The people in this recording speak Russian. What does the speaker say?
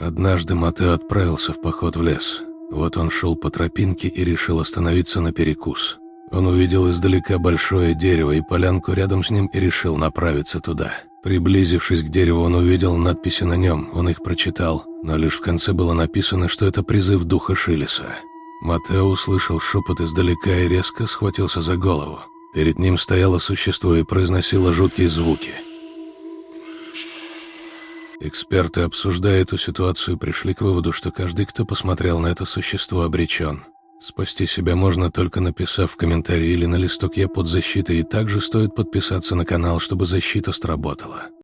Однажды Матео отправился в поход в лес. Вот он шел по тропинке и решил остановиться на перекус. Он увидел издалека большое дерево и полянку рядом с ним и решил направиться туда. Приблизившись к дереву, он увидел надписи на нем, он их прочитал, но лишь в конце было написано, что это призыв духа Шилеса. Матео услышал шепот издалека и резко схватился за голову. Перед ним стояло существо и произносило жуткие звуки. Эксперты, обсуждая эту ситуацию, пришли к выводу, что каждый, кто посмотрел на это существо, обречен. Спасти себя можно, только написав в комментарии или на листок «Я под защитой», и также стоит подписаться на канал, чтобы защита сработала.